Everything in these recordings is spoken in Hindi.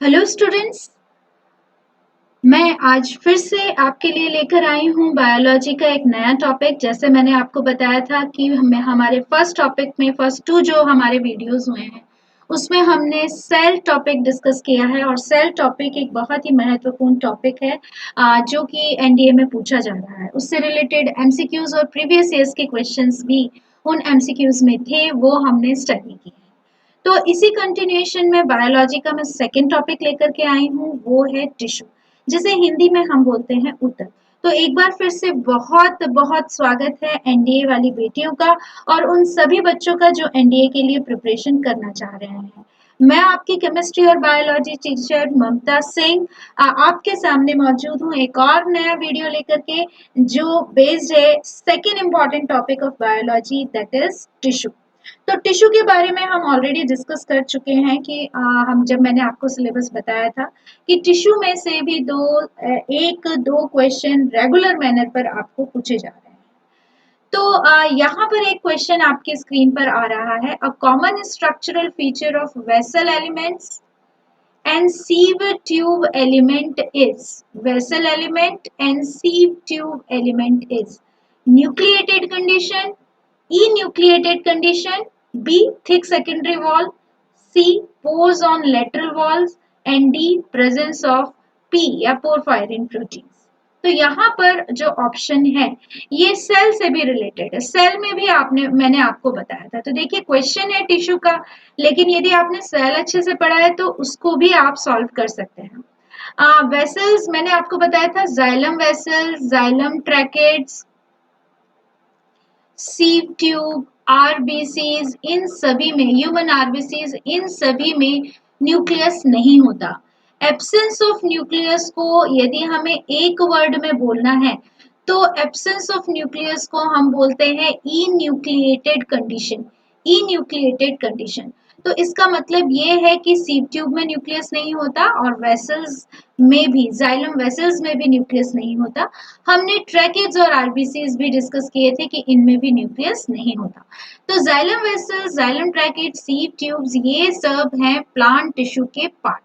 Hello students. मैं आज फिर से आपके लिए लेकर आई हूँ बायोलॉजी का एक नया टॉपिक। जैसे मैंने आपको बताया था कि हमारे फर्स्ट टॉपिक में फर्स्ट टू जो हमारे वीडियोस हुए हैं उसमें हमने सेल टॉपिक डिस्कस किया है और सेल टॉपिक एक बहुत ही महत्वपूर्ण टॉपिक है जो कि एनडीए में पूछा जा रहा है। उससे रिलेटेड एमसीक्यूज और प्रीवियस ईयर्स के क्वेश्चंस भी उन एमसीक्यूज में थे, वो हमने स्टडी की है। तो इसी कंटिन्यूएशन में बायोलॉजी का मैं सेकेंड टॉपिक लेकर के आई हूँ, वो है टिश्यू, जिसे हिंदी में हम बोलते हैं ऊतक। तो एक बार फिर से बहुत बहुत स्वागत है एनडीए वाली बेटियों का और उन सभी बच्चों का जो एनडीए के लिए प्रिपरेशन करना चाह रहे हैं। मैं आपकी केमिस्ट्री और बायोलॉजी टीचर ममता सिंह आपके सामने मौजूद हूँ एक और नया वीडियो लेकर के, जो बेस्ड है second important topic of biology, that is tissue. तो टिश्यू के बारे में हम ऑलरेडी डिस्कस कर चुके हैं कि हम जब मैंने आपको सिलेबस बताया था कि टिश्यू में से भी एक दो क्वेश्चन रेगुलर मैनर पर आपको पूछे जा रहे हैं। तो यहाँ पर एक क्वेश्चन आपके स्क्रीन पर आ रहा है, a common structural feature of vessel elements and sieve tube element is, vessel element and sieve tube element is nucleated condition, enucleated condition, B thick secondary wall, C pores on lateral walls and D presence of P या porphyrin proteins। तो यहाँ पर जो ऑप्शन है ये सेल से भी रिलेटेड है, सेल में भी मैंने आपको बताया था। तो देखिए क्वेश्चन है टिश्यू का, लेकिन यदि आपने सेल अच्छे से पढ़ा है तो उसको भी आप सॉल्व कर सकते हैं। वेसल्स मैंने आपको बताया था, xylem vessels, xylem tracheids, sieve tube, RBCs, इन सभी में ह्यूमन आरबीसीज, इन सभी में न्यूक्लियस नहीं होता। एब्सेंस ऑफ न्यूक्लियस को यदि हमें एक वर्ड में बोलना है तो एब्सेंस ऑफ न्यूक्लियस को हम बोलते हैं इन्यूक्लिएटेड कंडीशन। इन्यूक्लिएटेड कंडीशन तो इसका मतलब ये है कि सीव ट्यूब में न्यूक्लियस नहीं होता और वेसल्स में भी, जाइलम वेसल्स में भी न्यूक्लियस नहीं होता। हमने ट्रैकेट्स और आरबीसीज भी डिस्कस किए थे कि इनमें भी न्यूक्लियस नहीं होता। तो xylem vessels, xylem ट्रैकेट, sieve tubes, ये सब हैं प्लांट टिश्यू के पार्ट।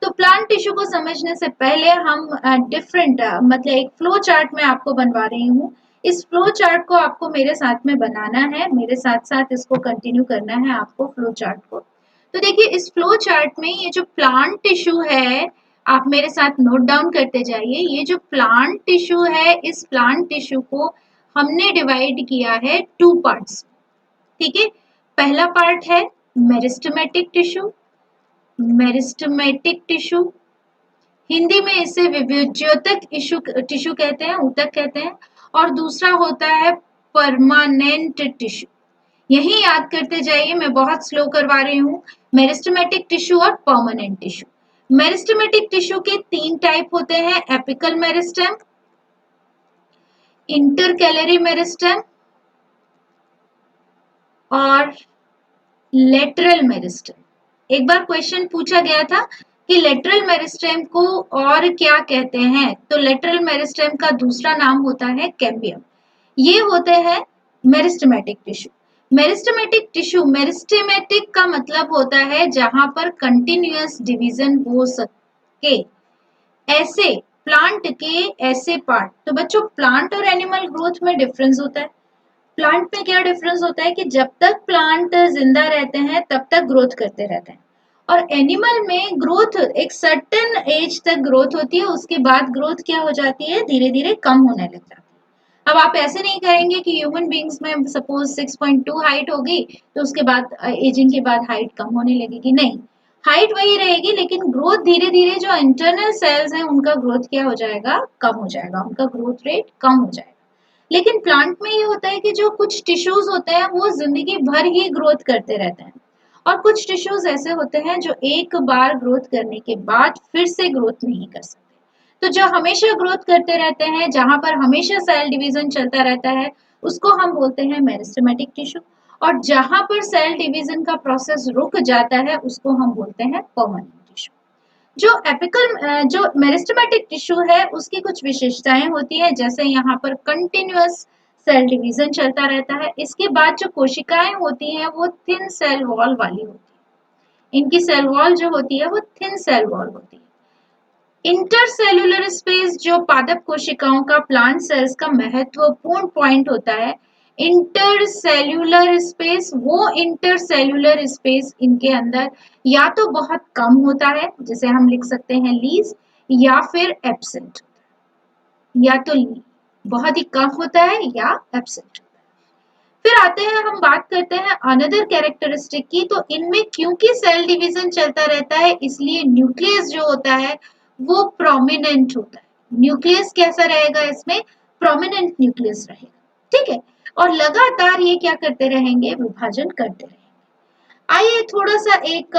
तो प्लांट टिश्यू को समझने से पहले हम डिफरेंट मतलब एक फ्लो चार्ट में आपको बनवा रही हूँ। इस फ्लो चार्ट को आपको मेरे साथ में बनाना है, मेरे साथ साथ इसको कंटिन्यू करना है आपको फ्लो चार्ट को। तो देखिए इस फ्लो चार्ट में ये जो प्लांट टिश्यू है, आप मेरे साथ नोट डाउन करते जाइए। ये जो प्लांट टिश्यू है, इस प्लांट टिश्यू को हमने डिवाइड किया है टू पार्ट्स। ठीक है, पहला पार्ट है meristematic tissue. Meristematic tissue, Hindi में इसे विभज्योतक टिश्यू कहते हैं, ऊतक कहते हैं। और दूसरा होता है परमानेंट टिश्यू। यही याद करते जाइए, मैं बहुत स्लो करवा रही हूँ। मेरिस्टेमेटिक टिश्यू और परमानेंट टिश्यू। मेरिस्टेमेटिक टिश्यू के तीन टाइप होते हैं, एपिकल मेरिस्टेम, इंटरकैलरी मेरिस्टेम और लेटरल मेरिस्टेम। एक बार क्वेश्चन पूछा गया था कि लेटरल मेरिस्टेम को और क्या कहते हैं, तो लेटरल मेरिस्टेम का दूसरा नाम होता है कैम्बियम। ये होते हैं meristematic tissue. Meristematic tissue, meristematic का मतलब होता है जहां पर कंटिन्यूअस डिवीजन हो सके, ऐसे प्लांट के ऐसे पार्ट। तो बच्चों प्लांट और एनिमल ग्रोथ में डिफरेंस होता है। प्लांट में क्या डिफरेंस होता है कि जब तक प्लांट जिंदा रहते हैं तब तक ग्रोथ करते रहते हैं, और एनिमल में ग्रोथ एक सर्टेन एज तक ग्रोथ होती है, उसके बाद ग्रोथ क्या हो जाती है, धीरे धीरे कम होने लग जाती है। अब आप ऐसे नहीं करेंगे कि ह्यूमन बींग्स में सपोज 6.2 हाइट होगी तो उसके बाद एजिंग के बाद हाइट कम होने लगेगी, नहीं, हाइट वही रहेगी, लेकिन ग्रोथ धीरे धीरे जो इंटरनल सेल्स हैं उनका ग्रोथ क्या हो जाएगा, कम हो जाएगा, उनका ग्रोथ रेट कम हो जाएगा। लेकिन प्लांट में ये होता है कि जो कुछ टिश्यूज होते हैं वो जिंदगी भर ही ग्रोथ करते रहते हैं, और कुछ टिश्यूज ऐसे होते हैं जो एक बार ग्रोथ करने के बाद फिर से ग्रोथ नहीं कर सकते। तो जो हमेशा ग्रोथ करते रहते हैं, जहां पर हमेशा सेल डिवीजन चलता रहता है, उसको हम बोलते हैं मेरिस्टेमेटिक टिश्यू। और जहां पर सेल डिवीजन का प्रोसेस रुक जाता है उसको हम बोलते हैं परमानेंट टिश्यू। जो मेरिस्टेमेटिक टिश्यू है उसकी कुछ विशेषताएं होती है, जैसे यहाँ पर कंटिन्यूअस सेल डिवीजन चलता रहता है। इसके बाद जो कोशिकाएं होती हैं वो थिन सेल वॉल वाली होती है। इनकी सेल वॉल जो होती है वो थिन सेल वॉल होती है। इंटरसेल्यूलर स्पेस जो पादप कोशिकाओं का प्लांट सेल्स का महत्वपूर्ण पॉइंट होता है। इंटरसेल्यूलर स्पेस, वो इंटरसेल्यूलर स्पेस इनके अंदर या तो बहुत कम होता है, जिसे हम लिख सकते हैं लीज, या फिर एब्सेंट, या तो बहुत ही कम होता है या एब्सेंट। फिर आते हैं, हम बात करते हैं अनदर कैरेक्टरिस्टिक की। तो इनमें क्योंकि सेल डिवीजन चलता रहता है, इसलिए न्यूक्लियस जो होता है वो प्रोमिनेंट होता है। न्यूक्लियस कैसा रहेगा इसमें? प्रोमिनेंट न्यूक्लियस रहेगा, ठीक है। और लगातार ये क्या करते रहेंगे? विभाजन करते रहेंगे। आइए थोड़ा सा एक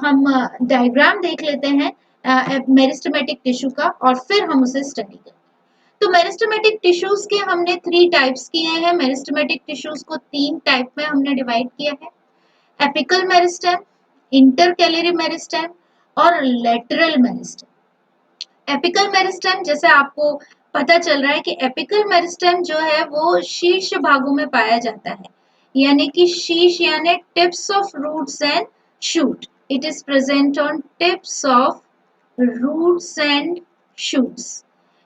हम डायग्राम देख लेते हैं मेरिस्टेमेटिक टिश्यू का, और फिर हम उसे स्टडी करें। तो मेरिस्टेमेटिक टिश्यूज के हमने 3 टाइप्स किए हैं। मेरिस्टेमेटिक टिश्यूज को 3 टाइप में हमने डिवाइड किया है। एपिकल मेरिस्टेम, इंटरकैलरी मेरिस्टेम और लेटरल मेरिस्टेम। एपिकल मेरिस्टेम, जैसे आपको पता चल रहा है कि एपिकल मेरिस्टेम जो है वो शीर्ष भागों में पाया जाता है, यानी कि शीर्ष यानी tips of roots and shoot. It is present on tips of roots and shoots,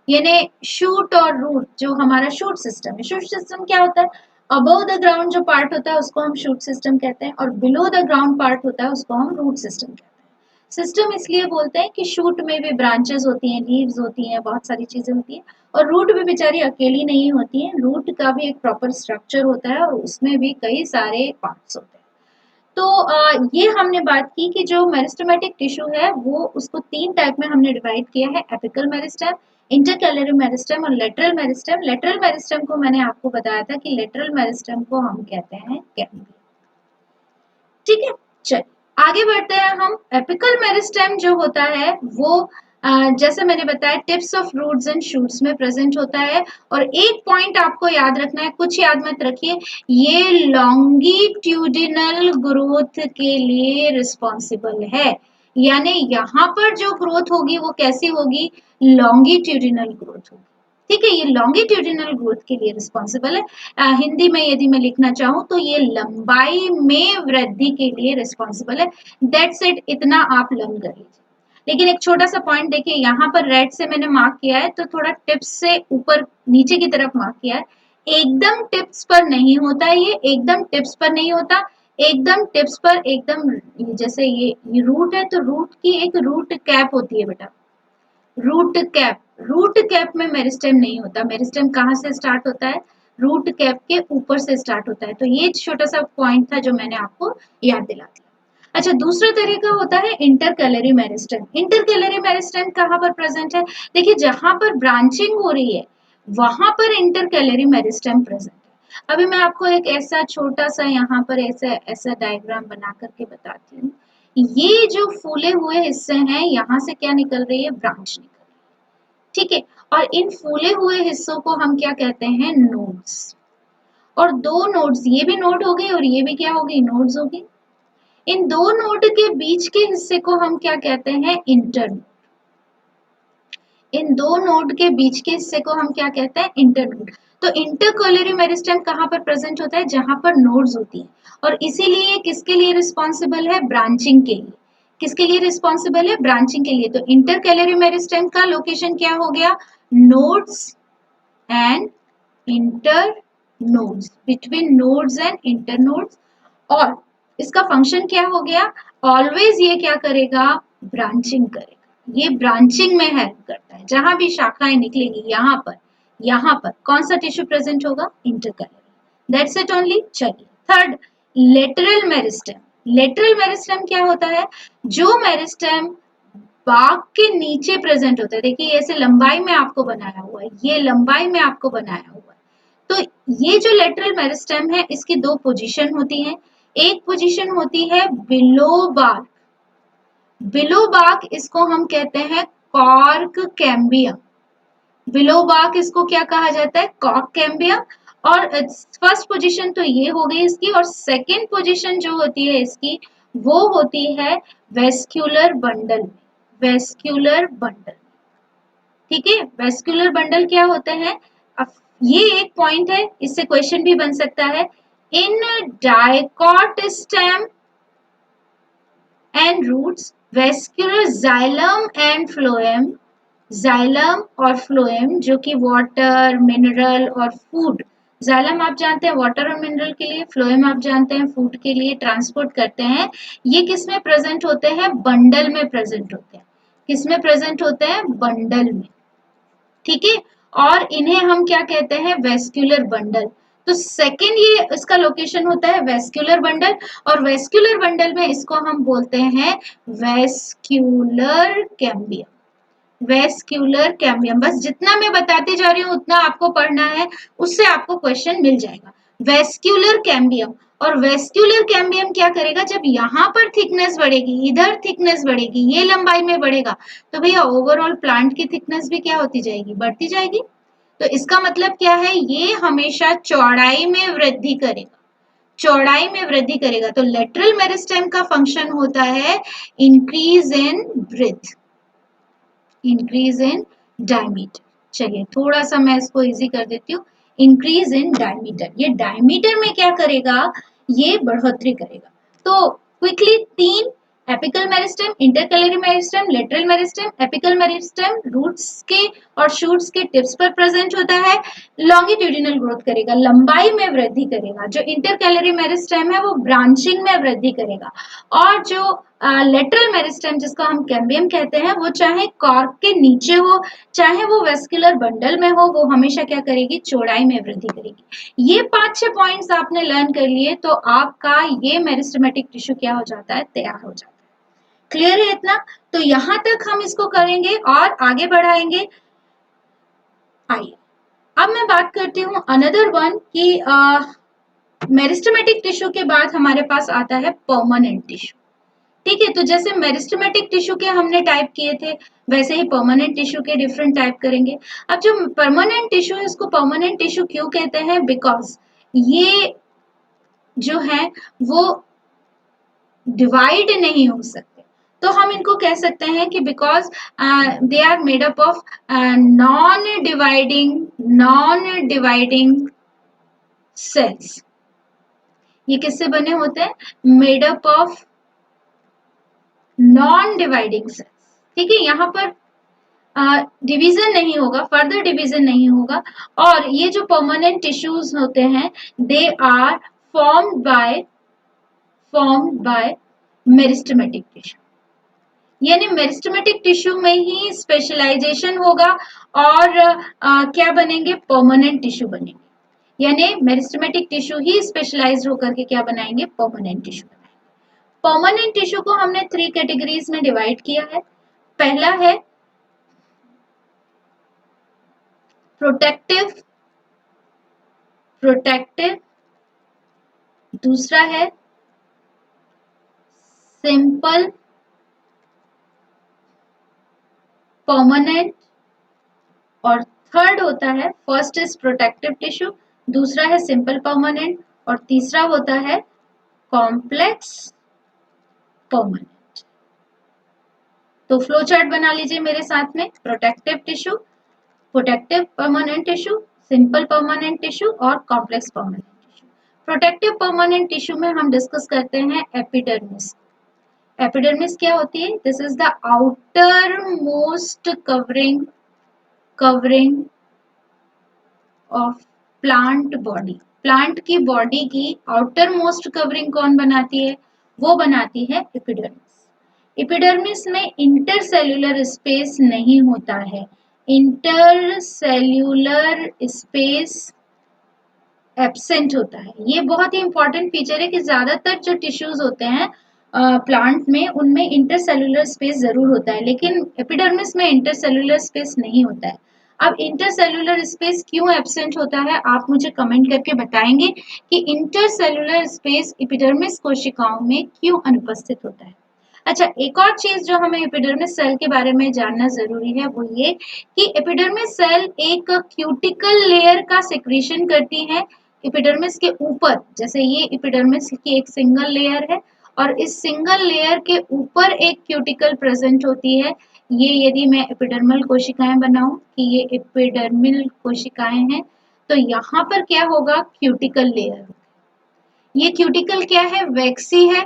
यानी शूट और रूट जो हमारा शूट सिस्टम है। शूट सिस्टम क्या होता है? अबव द ग्राउंड जो पार्ट होता है उसको हम शूट सिस्टम कहते हैं, और बिलो द ग्राउंड पार्ट होता है उसको हम रूट सिस्टम कहते हैं। सिस्टम इसलिए बोलते हैं कि शूट में भी ब्रांचेस होती हैं, लीव्स होती हैं, बहुत सारी चीजें होती हैं, और रूट भी बेचारी अकेली नहीं होती है। रूट का भी एक प्रॉपर स्ट्रक्चर होता है और उसमें भी कई सारे पार्ट्स होते हैं। तो ये हमने बात की कि जो मेरिस्टेमेटिक टिश्यू है वो उसको 3 टाइप में हमने डिवाइड किया है। एपिकल मेरिस्टेम, इंटरकैलरी मेरिस्टेम और लेटरल मेरिस्टेम। लेटरल मेरिस्टेम को मैंने आपको बताया था कि लेटरल मेरिस्टेम को हम कहते हैं कैम्बियम, ठीक है। चलिए आगे बढ़ते हैं हम। एपिकल मेरिस्टेम जो होता है वो जैसे मैंने बताया tips of roots and shoots में प्रेजेंट होता है। और एक पॉइंट आपको याद रखना है, कुछ याद मत रखिए, ये लॉन्गिट्यूडिनल ग्रोथ के लिए रिस्पॉन्सिबल है। यानी यहाँ पर जो ग्रोथ होगी वो कैसी होगी? लॉन्गिट्यूडिनल ग्रोथ होगी, ठीक है। ये लॉन्गिट्यूडिनल ग्रोथ के लिए रिस्पॉन्सिबल है। हिंदी में यदि मैं लिखना चाहूँ तो ये लंबाई में वृद्धि के लिए रिस्पॉन्सिबल है। दैट्स इट, इतना आप लर्न कर लीजिए। लेकिन एक छोटा सा पॉइंट देखिए, यहाँ पर रेड से मैंने मार्क किया है, तो थोड़ा टिप्स से ऊपर नीचे की तरफ मार्क किया है। एकदम टिप्स पर नहीं होता है, ये एकदम टिप्स पर नहीं होता। एकदम टिप्स पर एकदम, जैसे ये रूट है तो रूट की एक रूट कैप होती है बेटा, रूट कैप। रूट कैप में मेरिस्टेम नहीं होता। मेरिस्टेम कहाँ से स्टार्ट होता है? रूट कैप के ऊपर से स्टार्ट होता है। तो ये छोटा सा पॉइंट था जो मैंने आपको याद दिला दिया। अच्छा, दूसरा तरीका होता है इंटरकैलरी मेरिस्टेम। इंटरकैलरी मेरिस्टेम कहाँ पर प्रेजेंट है? देखिए जहां पर ब्रांचिंग हो रही है वहां पर इंटरकैलरी मेरिस्टेम प्रेजेंट है। अभी मैं आपको एक ऐसा छोटा सा यहाँ पर ऐसा ऐसा डायग्राम बना करके बताती हूँ। ये जो फूले हुए हिस्से हैं, यहाँ से क्या निकल रही है? ब्रांच निकल रही है, ठीक है। और इन फूले हुए हिस्सों को हम क्या कहते हैं? नोड्स। और 2 नोड्स, ये भी नोड हो गई और ये भी क्या होगी? नोड्स होगी। इन 2 नोड के बीच के हिस्से को हम क्या कहते हैं? इंटरनोड। इन 2 नोड के बीच के हिस्से को हम क्या कहते हैं? इंटरनोड। तो इंटरकॉलरी मेरिस्टेम कहाँ पर प्रेजेंट होता है? जहां पर नोड्स होती हैं। और इसीलिए किसके लिए रिस्पॉन्सिबल है? ब्रांचिंग के लिए। किसके लिए रिस्पॉन्सिबल है? ब्रांचिंग के लिए। तो इंटरकैलरी मेरिस्टेम का लोकेशन क्या हो गया? Nodes and inter nodes, between nodes and inter nodes. और इसका फंक्शन क्या हो गया? ऑलवेज ये क्या करेगा? ब्रांचिंग करेगा। ये ब्रांचिंग में हेल्प करता है। जहां भी शाखाएं निकलेगी यहाँ पर कौन सा टिश्यू प्रेजेंट होगा? इंटरकैलरी। That's it only. चलिए third, lateral meristem. Lateral meristem क्या होता है? जो मेरिस्टेम बाग के नीचे प्रेजेंट होता है। देखिए ऐसे लंबाई में आपको बनाया हुआ है, ये लंबाई में आपको बनाया हुआ है। तो ये जो लेटरल मेरिस्टेम है इसकी 2 पोजीशन होती हैं। एक पोजीशन होती है बिलो बार्क। बिलो बार्क इसको हम कहते हैं कॉर्क कैम्बियम। बिलो बार्क इसको क्या कहा जाता है? Cork cambium. और फर्स्ट पोजीशन तो ये हो गई इसकी, और सेकंड पोजीशन जो होती है इसकी वो होती है वेस्क्यूलर बंडल। वेस्क्यूलर बंडल, ठीक है। वेस्क्यूलर बंडल क्या होते हैं? अब ये एक पॉइंट है, इससे क्वेश्चन भी बन सकता है। In dicot stem and roots, vascular xylem and phloem, xylem और फ्लोएम जो कि वाटर, मिनरल और फूड, जाइलम आप जानते हैं वाटर और मिनरल के लिए, फ्लोएम आप जानते हैं फूड के लिए ट्रांसपोर्ट करते हैं। ये किस में प्रेजेंट होते हैं? बंडल में प्रेजेंट होते हैं। किस में प्रेजेंट होते हैं? बंडल में, ठीक है। और इन्हें हम क्या कहते हैं? Vascular bundle. तो सेकंड ये इसका लोकेशन होता है वेस्क्यूलर बंडल, और वेस्क्यूलर बंडल में इसको हम बोलते हैं वेस्क्यूलर कैम्बियम। वेस्क्यूलर कैम्बियम, बस जितना मैं बताती जा रही हूँ उतना आपको पढ़ना है, उससे आपको क्वेश्चन मिल जाएगा। वेस्क्यूलर कैम्बियम, और वेस्क्यूलर कैम्बियम क्या करेगा? जब यहाँ पर थिकनेस बढ़ेगी, इधर थिकनेस बढ़ेगी, ये लंबाई में बढ़ेगा, तो भैया ओवरऑल प्लांट की थिकनेस भी क्या होती जाएगी? बढ़ती जाएगी। तो इसका मतलब क्या है? ये हमेशा चौड़ाई में वृद्धि करेगा, चौड़ाई में वृद्धि करेगा। तो लेटरल मेरिस्टेम का फंक्शन होता है increase in breadth, increase in diameter. चलिए थोड़ा सा मैं इसको इजी कर देती हूँ। इंक्रीज इन डायमीटर, ये डायमीटर में क्या करेगा? ये बढ़ोतरी करेगा। तो क्विकली तीन, apical meristem, intercalary meristem, lateral meristem. Apical meristem roots के और शूट्स के टिप्स पर प्रेजेंट होता है, लॉन्गिट्यूडिनल ग्रोथ करेगा, लंबाई में वृद्धि करेगा। जो इंटरकैलरी मेरिस्टेम है वो ब्रांचिंग में वृद्धि करेगा, और जो लेटरल मेरिस्टेम जिसको हम कैम्बियम कहते हैं, वो चाहे कॉर्क के नीचे हो, चाहे वो वेस्कुलर बंडल में हो, वो हमेशा क्या करेगी? चौड़ाई में वृद्धि करेगी। ये 5-6 पॉइंट्स आपने लर्न कर लिए तो आपका ये मेरिस्टेमेटिक टिश्यू क्या हो जाता है? तैयार हो जाता है। क्लियर है इतना? तो यहां तक हम इसको करेंगे और आगे बढ़ाएंगे। आइए अब मैं बात करती हूँ अनदर वन कि मेरिस्टेमेटिक टिश्यू के बाद हमारे पास आता है परमानेंट टिश्यू। ठीक है, तो जैसे मेरिस्टेमेटिक टिश्यू के हमने टाइप किए थे, वैसे ही परमानेंट टिश्यू के डिफरेंट टाइप करेंगे। अब जो परमानेंट टिश्यू है, इसको परमानेंट टिश्यू क्यों कहते हैं? बिकॉज ये जो है वो डिवाइड नहीं हो सकते, तो हम इनको कह सकते हैं कि because they are made up of non dividing cells. ये किससे बने होते हैं? Made up of non dividing cells. ठीक है, यहाँ पर डिवीजन नहीं होगा, फर्दर डिवीजन नहीं होगा। और ये जो परमानेंट टिश्यूज होते हैं, they are formed by meristematic tissue. यानी मेरिस्टेमेटिक टिश्यू में ही स्पेशलाइजेशन होगा और क्या बनेंगे? परमानेंट टिश्यू बनेंगे। यानी मेरिस्टेमेटिक टिश्यू ही स्पेशलाइज होकर के क्या बनाएंगे? परमानेंट टिश्यू बनाएंगे। परमानेंट टिश्यू को हमने 3 कैटेगरीज में डिवाइड किया है। पहला है प्रोटेक्टिव, दूसरा है सिंपल परमानेंट, और थर्ड होता है, फर्स्ट इज प्रोटेक्टिव टिश्यू, दूसरा है सिंपल परमानेंट, और तीसरा होता है कॉम्प्लेक्स परमानेंट। तो फ्लो चार्ट बना लीजिए मेरे साथ में। Protective tissue, protective permanent tissue, simple permanent tissue और complex permanent tissue. Protective permanent tissue में हम डिस्कस करते हैं एपिडर्मिस। एपिडर्मिस क्या होती है? This is the outer most covering of plant body. Plant की बॉडी की आउटर मोस्ट कवरिंग कौन बनाती है? वो बनाती है एपिडर्मिस। एपिडर्मिस में इंटरसेल्यूलर स्पेस नहीं होता है। इंटरसेल्यूलर स्पेस एब्सेंट होता है। ये बहुत ही इंपॉर्टेंट फीचर है कि ज्यादातर जो टिश्यूज होते हैं प्लांट में, उनमें इंटरसेल्यूलर स्पेस जरूर होता है, लेकिन एपिडर्मिस में इंटरसेल्यूलर स्पेस नहीं होता है। अब इंटरसेल्यूलर स्पेस क्यों एब्सेंट होता है, आप मुझे कमेंट करके बताएंगे कि इंटरसेल्यूलर स्पेस एपिडर्मिस कोशिकाओं में क्यों अनुपस्थित होता है। अच्छा, एक और चीज जो हमें एपिडर्मिस सेल के बारे में जानना जरूरी है वो ये कि एपिडर्मिस सेल एक क्यूटिकल लेयर का सिक्रीशन करती है एपिडर्मिस के ऊपर। जैसे ये एपिडर्मिस की एक सिंगल लेयर है और इस सिंगल लेयर के ऊपर एक क्यूटिकल प्रेजेंट होती है। ये यदि मैं एपिडर्मल कोशिकाएं बनाऊं कि ये एपिडर्मल कोशिकाएं हैं, तो यहाँ पर क्या होगा? Cuticle layer. ये क्यूटिकल क्या है? वैक्सी है,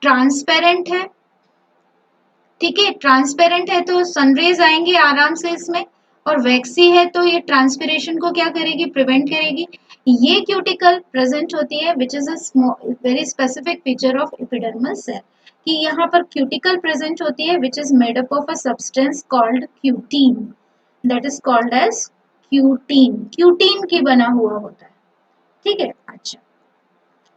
ट्रांसपेरेंट है, ठीक है, ट्रांसपेरेंट है तो सनरेज आएंगी आराम से इसमें, और वैक्सी है तो ये ट्रांसपिरेशन को क्या करेगी, प्रिवेंट करेगी। ये क्यूटिकल प्रेजेंट होती है which is a very specific feature of epidermal cell, कि यहाँ पर क्यूटिकल प्रेजेंट होती है which is made up of a substance called cutin, that is called as cutin, cutin की बना हुआ होता है। ठीक है, अच्छा,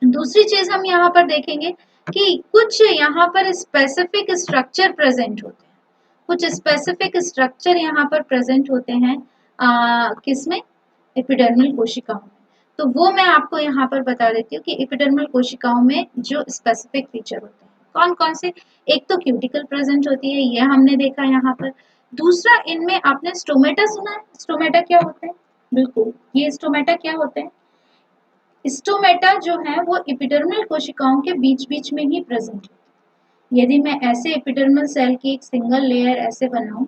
दूसरी चीज हम यहाँ पर देखेंगे कि कुछ यहाँ पर स्पेसिफिक स्ट्रक्चर प्रेजेंट होते हैं, कुछ स्पेसिफिक स्ट्रक्चर यहाँ पर प्रेजेंट होते हैं किसमें, एपिडर्मल कोशिकाओं में। तो वो मैं आपको यहाँ पर बता देती हूँ कि एपिडर्मल कोशिकाओं में जो स्पेसिफिक फीचर होते हैं कौन कौन से। एक तो क्यूटिकल प्रेजेंट होती है, ये हमने देखा यहाँ पर। दूसरा, इनमें आपने स्टोमेटा सुना है, स्टोमेटा क्या होते हैं, बिल्कुल ये स्टोमेटा क्या होते हैं, स्टोमेटा जो है वो एपिडर्मल कोशिकाओं के बीच बीच में ही प्रेजेंट है। यदि मैं ऐसे एपिडर्मल सेल की एक सिंगल लेयर ऐसे बनाऊं,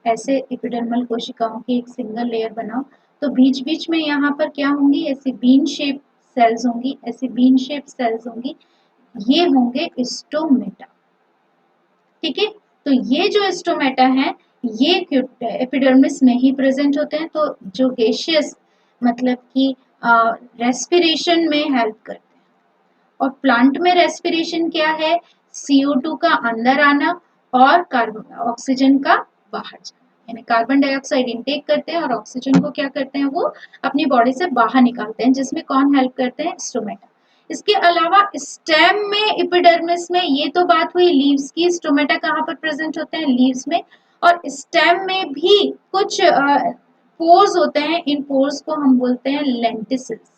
ऐसे एपिडर्मल कोशिकाओं की एक सिंगल लेयर बनाऊं, तो बीच बीच में यहाँ पर क्या होंगी, ऐसी बीन शेप सेल्स होंगी, ऐसी बीन शेप सेल्स होंगी, ये होंगे स्टोमेटा। ठीक है, तो ये जो स्टोमेटा है ये एपिडर्मिस में ही प्रेजेंट होते हैं, तो जो गैसियस मतलब कि रेस्पिरेशन में हेल्प करते हैं। और प्लांट में रेस्पिरेशन क्या है, CO2 का अंदर आना और कार्बन ऑक्सीजन का बाहर जाना, यानी कार्बन डाइऑक्साइड इनटेक करते हैं और ऑक्सीजन को क्या करते हैं, वो अपनी बॉडी से बाहर निकालते हैं, जिसमें कौन हेल्प करते हैं, स्टोमेटा। इसके अलावा स्टेम में, एपिडर्मिस में, ये तो बात हुई लीव्स की, स्टोमेटा कहाँ पर प्रेजेंट होते हैं, लीव्स में। और स्टेम में भी कुछ पोर्स होते हैं, इन पोर्स को हम बोलते हैं लेंटिसिल्स।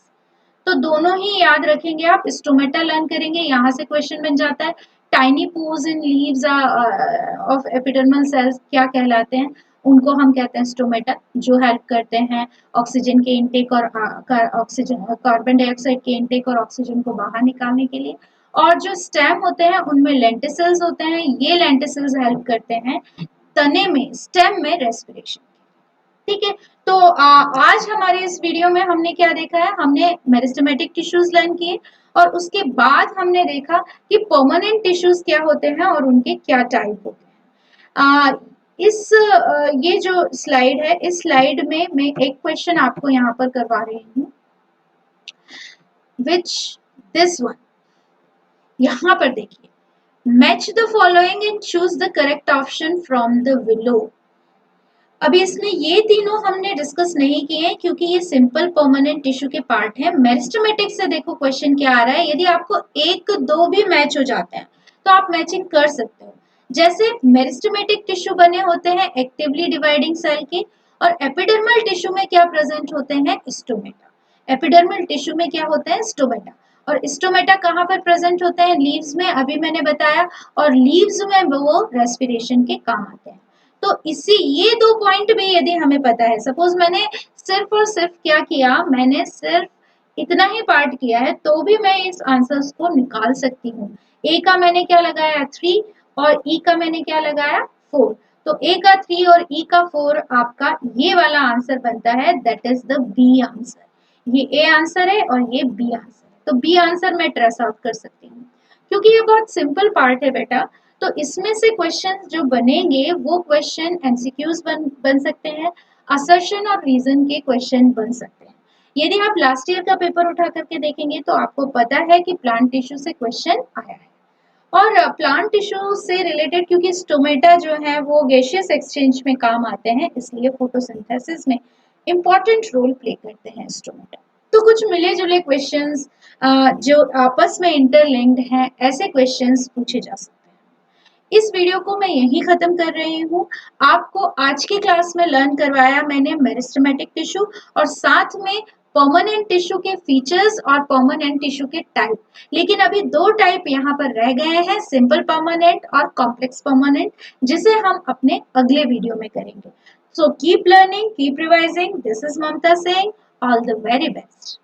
तो दोनों ही याद रखेंगे आप, स्टोमेटा लर्न करेंगे, यहाँ से क्वेश्चन बन जाता है tiny pores in leaves of epidermal cells क्या कहलाते हैं, उनको हम कहते हैं स्टोमेटा, जो हेल्प करते हैं ऑक्सीजन के इनटेक और ऑक्सीजन कार्बन डाइऑक्साइड के इनटेक और ऑक्सीजन को बाहर निकालने के लिए। और जो स्टेम होते हैं उनमें लेंटिसिल्स होते हैं, ये लेंटिसिल्स हेल्प करते हैं तने में, स्टेम में रेस्पिरेशन। ठीक है, तो आज हमारे इस वीडियो में हमने क्या देखा है, हमने मेरिस्टेमेटिक टिश्यूज लर्न किए, और उसके बाद हमने देखा कि परमानेंट टिश्यूज क्या होते हैं और उनके क्या टाइप होते हैं। ये जो स्लाइड है, इस स्लाइड में मैं एक क्वेश्चन आपको यहाँ पर करवा रही हूँ, विच दिस वन, यहाँ पर देखिए, match the following and choose the correct option from the below. अभी इसमें ये तीनों हमने डिस्कस नहीं किए क्योंकि ये सिंपल परमानेंट टिश्यू के पार्ट है। मेरिस्टेमेटिक से देखो क्वेश्चन क्या आ रहा है, यदि आपको एक दो भी मैच हो जाते हैं तो आप मैचिंग कर सकते हो। जैसे मेरिस्टेमेटिक टिश्यू बने होते हैं एक्टिवली डिवाइडिंग सेल के, और एपिडर्मल टिश्यू में क्या प्रेजेंट होते हैं, स्टोमेटा। एपिडर्मल टिश्यू में क्या होते हैं, स्टोमेटा। और स्टोमेटा कहाँ पर प्रेजेंट होते हैं, लीव्स में, अभी मैंने बताया। और लीव्स में वो रेस्पिरेशन के काम आते हैं। तो इसी ये दो पॉइंट भी यदि हमें पता है, सपोज मैंने सिर्फ और सिर्फ क्या किया, मैंने सिर्फ इतना ही पार्ट किया है, तो भी मैं इस आंसर्स को निकाल सकती हूँ। ए का मैंने क्या लगाया 3 और ई का मैंने क्या लगाया 4, तो ए का 3 और ई का 4 आपका ये वाला आंसर बनता है, that is the B answer. ये ए आंसर है और ये बी आंसर है, तो बी आंसर मैं ट्रेस आउट कर सकती हूँ क्योंकि ये बहुत सिंपल पार्ट है बेटा। तो इसमें से क्वेश्चन जो बनेंगे वो क्वेश्चन एमसीक्यूज बन सकते हैं, असर्शन और रीजन के क्वेश्चन बन सकते हैं। यदि आप लास्ट ईयर का पेपर उठा करके देखेंगे तो आपको पता है कि प्लांट टिश्यू से क्वेश्चन आया है। और प्लांट टिश्यू से रिलेटेड, क्योंकि स्टोमेटा जो है वो गैसियस एक्सचेंज में काम आते हैं, इसलिए फोटोसिंथेसिस में इंपॉर्टेंट रोल प्ले करते हैं स्टोमेटा। तो कुछ मिले जुले क्वेश्चंस जो आपस में इंटरलिंक्ड हैं, ऐसे क्वेश्चंस पूछे जा सकते हैं। इस वीडियो को मैं यहीं खत्म कर रही हूँ। आपको आज की क्लास में लर्न करवाया मैंने मेरिस्टेमेटिक टिश्यू और साथ में परमानेंट टिश्यू के फीचर्स और परमानेंट टिश्यू के टाइप। लेकिन अभी दो टाइप यहाँ पर रह गए हैं, सिंपल परमानेंट और कॉम्प्लेक्स परमानेंट, जिसे हम अपने अगले वीडियो में करेंगे। So keep learning, keep revising. This is Mamta Singh. All the very best.